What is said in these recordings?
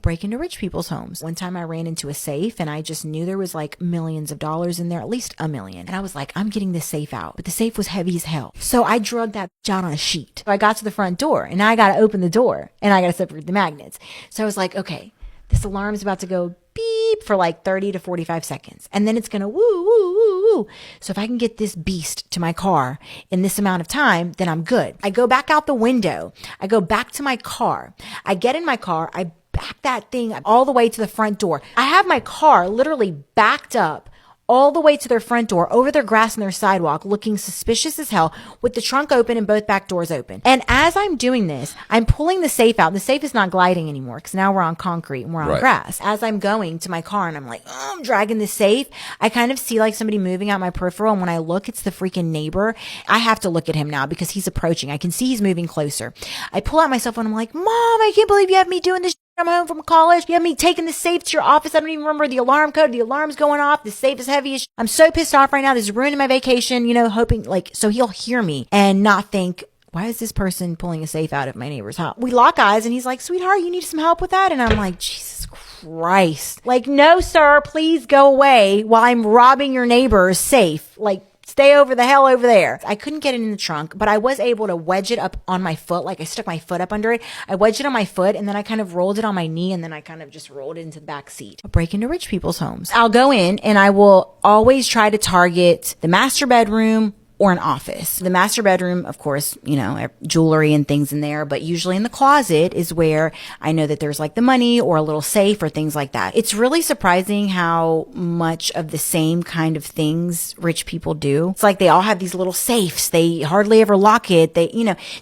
break into rich people's homes. One time I ran into a safe and I just knew there was like millions of dollars in there, at least $1 million. And I was like, I'm getting this safe out. But the safe was heavy as hell. So I drugged that out on a sheet. So I got to the front door and now I got to open the door and I got to separate the magnets. So I was like, okay, this alarm is about to go beep for like 30 to 45 seconds. And then it's going to woo, woo, woo, woo. So if I can get this beast to my car in this amount of time, then I'm good. I go back out the window. I go back to my car. I get in my car. I back that thing all the way to the front door. I have my car literally backed up all the way to their front door, over their grass and their sidewalk, looking suspicious as hell, with the trunk open and both back doors open. And as I'm doing this, I'm pulling the safe out. The safe is not gliding anymore because now we're on concrete and we're on grass. As I'm going to my car and I'm like, oh, I'm dragging the safe, I kind of see like somebody moving out my peripheral. And when I look, it's the freaking neighbor. I have to look at him now because he's approaching. I can see he's moving closer. I pull out my cell phone. I'm like, Mom, I can't believe you have me doing this. I'm home from college. You have me taking the safe to your office. I don't even remember the alarm code. The alarm's going off. The safe is heavy as I'm so pissed off right now. This is ruining my vacation, hoping so he'll hear me and not think, why is this person pulling a safe out of my neighbor's house? We lock eyes and he's like, sweetheart, you need some help with that? And I'm like, Jesus Christ. Like, no, sir, please go away while I'm robbing your neighbor's safe. Like, stay over the hell over there. I couldn't get it in the trunk, but I was able to wedge it up on my foot. Like I stuck my foot up under it. I wedged it on my foot and then I kind of rolled it on my knee and then I kind of just rolled it into the back seat. I'll break into rich people's homes. I'll go in and I will always try to target the master bedroom or an office. The master bedroom, of course, jewelry and things in there, but usually in the closet is where I know that there's like the money or a little safe or things like that. It's really surprising how much of the same kind of things rich people do. It's like they all have these little safes. They hardly ever lock it. They,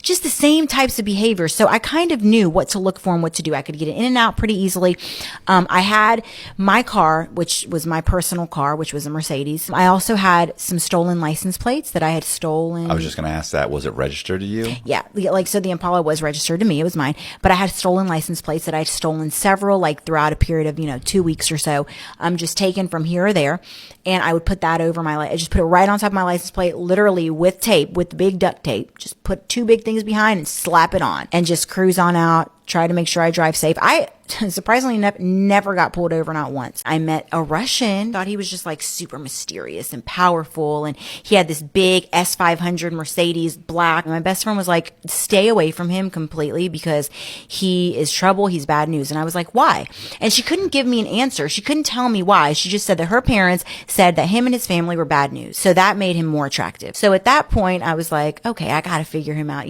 just the same types of behavior. So I kind of knew what to look for and what to do. I could get it in and out pretty easily. I had my car, which was my personal car, which was a Mercedes. I also had some stolen license plates that I had stolen. I was just going to ask that. Was it registered to you? Yeah. So the Impala was registered to me. It was mine. But I had stolen license plates that I had stolen several, throughout a period of, 2 weeks or so. Just taken from here or there. And I would put that over I just put it right on top of my license plate, literally with tape, with big duct tape. Just put two big things behind and slap it on and just cruise on out. Try to make sure I drive safe. I surprisingly never got pulled over, not once. I met a Russian, thought he was just like super mysterious and powerful. And he had this big S500 Mercedes black. My best friend was like, stay away from him completely because he is trouble. He's bad news. And I was like, why? And she couldn't give me an answer. She couldn't tell me why. She just said that her parents said that him and his family were bad news. So that made him more attractive. So at that point, I was like, okay, I got to figure him out.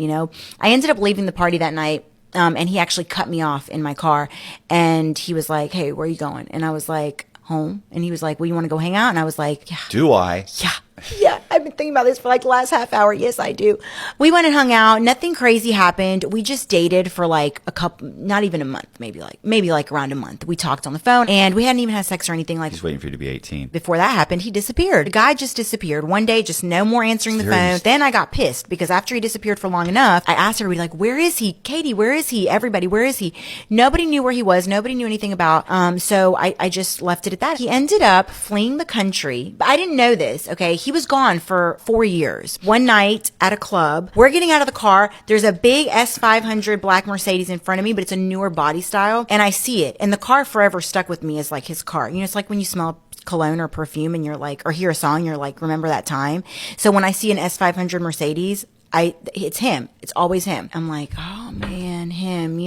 I ended up leaving the party that night. And he actually cut me off in my car and he was like, hey, where are you going? And I was like, home. And he was like, well, you want to go hang out? And I was like, yeah. Do I? Yeah. Yeah, I've been thinking about this for like the last half hour. Yes, I do. We went and hung out. Nothing crazy happened. We just dated for like a couple, not even a month, maybe like around a month. We talked on the phone and we hadn't even had sex or anything like that. He's waiting for you to be 18. Before that happened, he disappeared. The guy just disappeared. One day, just no more answering the phone. Then I got pissed because after he disappeared for long enough, I asked everybody like, where is he? Katie, where is he? Everybody, where is he? Nobody knew where he was. Nobody knew anything about. So I just left it at that. He ended up fleeing the country. But I didn't know this. Okay. He was gone for 4 years. One night at a club, we're getting out of the car. There's a big S500 black Mercedes in front of me, but it's a newer body style. And I see it. And the car forever stuck with me as like his car. It's like when you smell cologne or perfume and you're like, or hear a song, you're like, remember that time? So when I see an S500 Mercedes, it's him. It's always him. I'm like, oh man, him,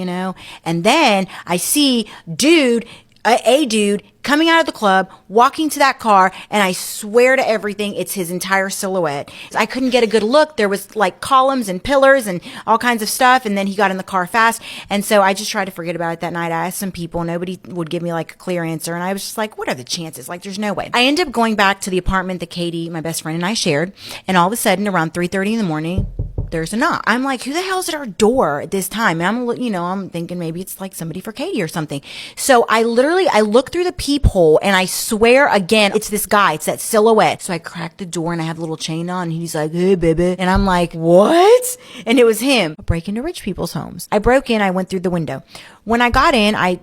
And then I see a dude coming out of the club, walking to that car, and I swear to everything, it's his entire silhouette. I couldn't get a good look. There was like columns and pillars and all kinds of stuff, and then he got in the car fast. And so I just tried to forget about it that night. I asked some people, nobody would give me like a clear answer, and I was just like, what are the chances? Like, there's no way. I ended up going back to the apartment that Katie, my best friend, and I shared, and all of a sudden, around 3:30 in the morning, there's a knock. I'm like, who the hell's at our door at this time? And I'm thinking maybe it's like somebody for Katie or something. So I look through the peephole and I swear again, it's this guy. It's that silhouette. So I cracked the door and I have a little chain on and he's like, hey, baby. And I'm like, what? And it was him. I break into rich people's homes. I broke in. I went through the window. When I got in, I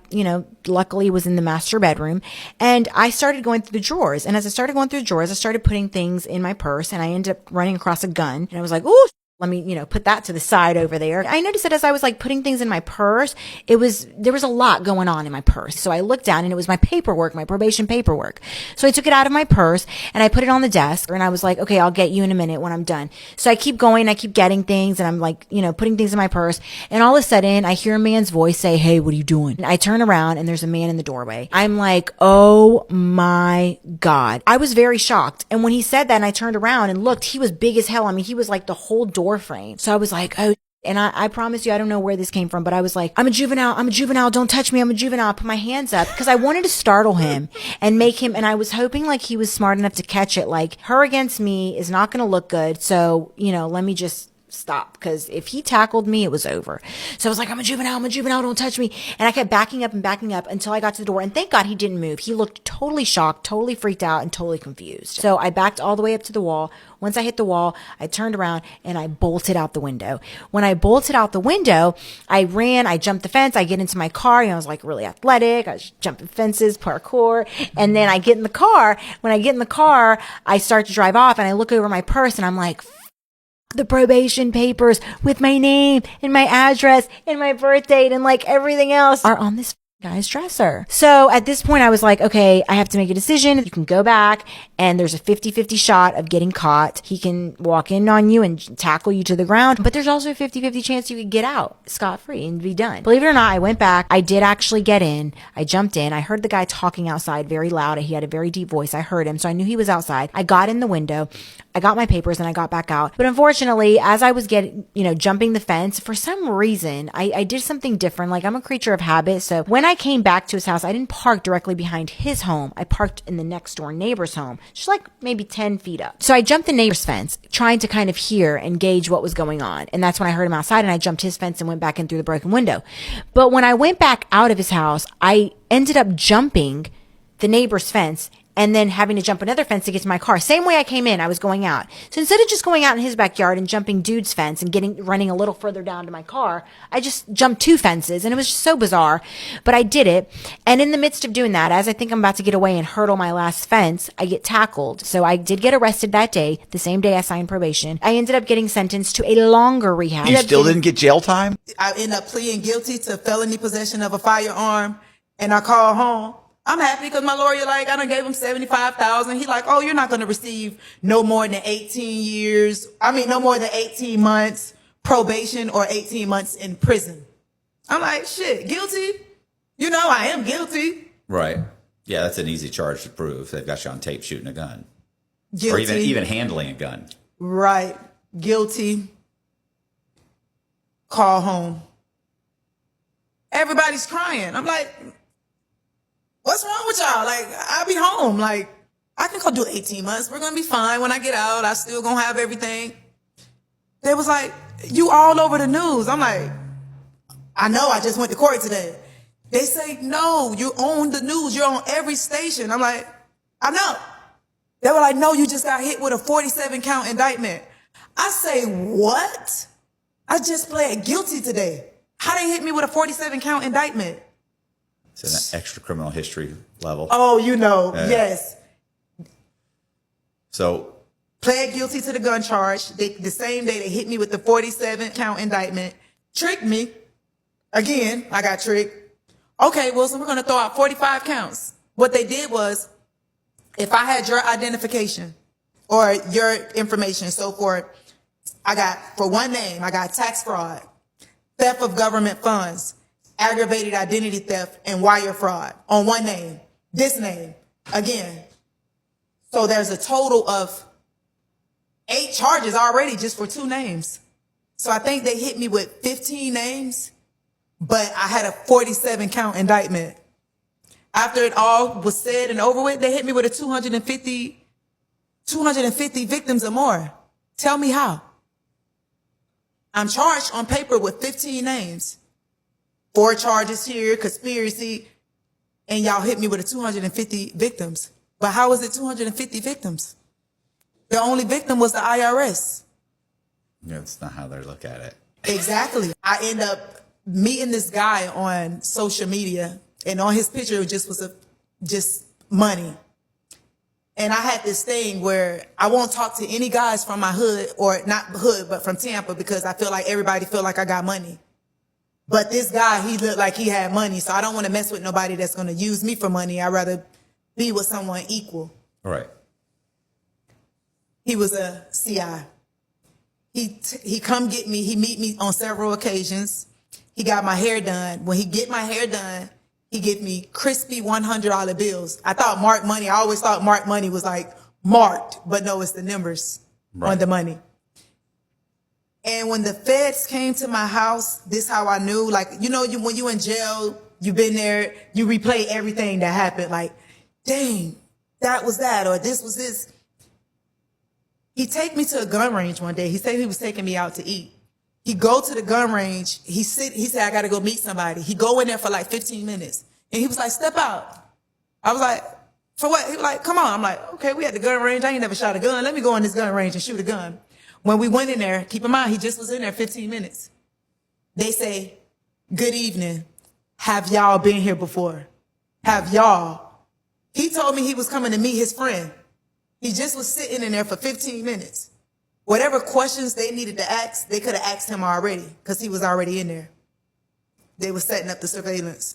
luckily was in the master bedroom and I started going through the drawers. And as I started going through the drawers, I started putting things in my purse and I ended up running across a gun. And I was like, ooh, let me, put that to the side over there. I noticed that as I was like putting things in my purse, there was a lot going on in my purse. So I looked down and it was my paperwork, my probation paperwork. So I took it out of my purse and I put it on the desk and I was like, okay, I'll get you in a minute when I'm done. So I keep going, I keep getting things and I'm like, putting things in my purse. And all of a sudden I hear a man's voice say, hey, what are you doing? And I turn around and there's a man in the doorway. I'm like, oh my God. I was very shocked. And when he said that and I turned around and looked, he was big as hell. I mean, he was like the whole door frame. So I was like, oh, and I promise you, I don't know where this came from, but I was like, I'm a juvenile, don't touch me, I'm a juvenile. I put my hands up because I wanted to startle him and make him, and I was hoping like he was smart enough to catch it, like her against me is not going to look good. So, let me just stop, because if he tackled me, it was over. So I was like, I'm a juvenile, don't touch me. And I kept backing up until I got to the door. And thank God he didn't move. He looked totally shocked, totally freaked out, and totally confused. So I backed all the way up to the wall. Once I hit the wall, I turned around and I bolted out the window. When I bolted out the window, I ran, I jumped the fence, I get into my car, I was like really athletic, I was jumping fences, parkour, and then I get in the car. When I get in the car, I start to drive off and I look over my purse and I'm like, the probation papers with my name and my address and my birth date and like everything else are on this guy's dresser. So at this point I was like, okay, I have to make a decision. You can go back and there's a 50-50 shot of getting caught. He can walk in on you and tackle you to the ground, but there's also a 50-50 chance you could get out scot-free and be done. Believe it or not, I went back. I did actually get in. I jumped in. I heard the guy talking outside very loud. He had a very deep voice. I heard him. So I knew he was outside. I got in the window. I got my papers and I got back out. But unfortunately, as I was jumping the fence, for some reason, I did something different. Like I'm a creature of habit. So when I came back to his house, I didn't park directly behind his home. I parked in the next door neighbor's home, just like maybe 10 feet up. So I jumped the neighbor's fence, trying to kind of hear and gauge what was going on. And that's when I heard him outside and I jumped his fence and went back in through the broken window. But when I went back out of his house, I ended up jumping the neighbor's fence and then having to jump another fence to get to my car. Same way I came in, I was going out. So instead of just going out in his backyard and jumping dude's fence and running a little further down to my car, I just jumped 2 fences and it was just so bizarre. But I did it. And in the midst of doing that, as I think I'm about to get away and hurdle my last fence, I get tackled. So I did get arrested that day, the same day I signed probation. I ended up getting sentenced to a longer rehab. You still didn't get jail time? I ended up pleading guilty to felony possession of a firearm and I called home. I'm happy because my lawyer, I done gave him $75,000. He like, oh, you're not going to receive no more than 18 months probation or 18 months in prison. I'm like, shit, guilty? I am guilty. Right. Yeah, that's an easy charge to prove. They've got you on tape shooting a gun. Guilty. Or even handling a gun. Right. Guilty. Call home. Everybody's crying. I'm like, what's wrong with y'all? I'll be home. I can go do 18 months. We're going to be fine. When I get out, I still going to have everything. They was like, you all over the news. I'm like, I know, I just went to court today. They say, no, you're on the news. You're on every station. I'm like, I know. They were like, no, you just got hit with a 47 count indictment. I say, what? I just pled guilty today. How they hit me with a 47 count indictment? It's an extra criminal history level. Oh, yes. So pled guilty to the gun charge. The same day they hit me with the 47 count indictment, tricked me. Again, I got tricked. Okay, Wilson, we're going to throw out 45 counts. What they did was, if I had your identification or your information, so forth, for one name, I got tax fraud, theft of government funds, aggravated identity theft, and wire fraud on one name. This name, again. So there's a total of 8 charges already just for 2 names. So I think they hit me with 15 names, but I had a 47 count indictment. After it all was said and over with, they hit me with a 250 victims or more. Tell me how. I'm charged on paper with 15 names. 4 charges here, conspiracy, and y'all hit me with a 250 victims. But how was it 250 victims? The only victim was the IRS. yeah, that's not how they look at it. Exactly. I end up meeting this guy on social media, and on his picture it just was just money. And I had this thing where I won't talk to any guys from my hood, or not hood, but from Tampa, because I feel like everybody feel like I got money. But this guy, he looked like he had money, so I don't want to mess with nobody that's going to use me for money. I'd rather be with someone equal. All right. He was a CI. He come get me. He meet me on several occasions. He got my hair done. When he get my hair done, he give me crispy $100 bills. I thought marked money. I always thought marked money was like marked, but no, it's the numbers on the money. And when the feds came to my house, this how I knew, like, you know, when you in jail, you been there, you replay everything that happened. Like, dang, that was that, or this was this. He take me to a gun range one day. He said he was taking me out to eat. He go to the gun range. He said, I got to go meet somebody. He go in there for like 15 minutes. And he was like, step out. I was like, for what? He was like, come on. I'm like, okay, we at the gun range. I ain't never shot a gun. Let me go in this gun range and shoot a gun. When we went in there, keep in mind, he just was in there 15 minutes. They say, good evening. Have y'all been here before? Have y'all? He told me he was coming to meet his friend. He just was sitting in there for 15 minutes. Whatever questions they needed to ask, they could have asked him already, because he was already in there. They were setting up the surveillance.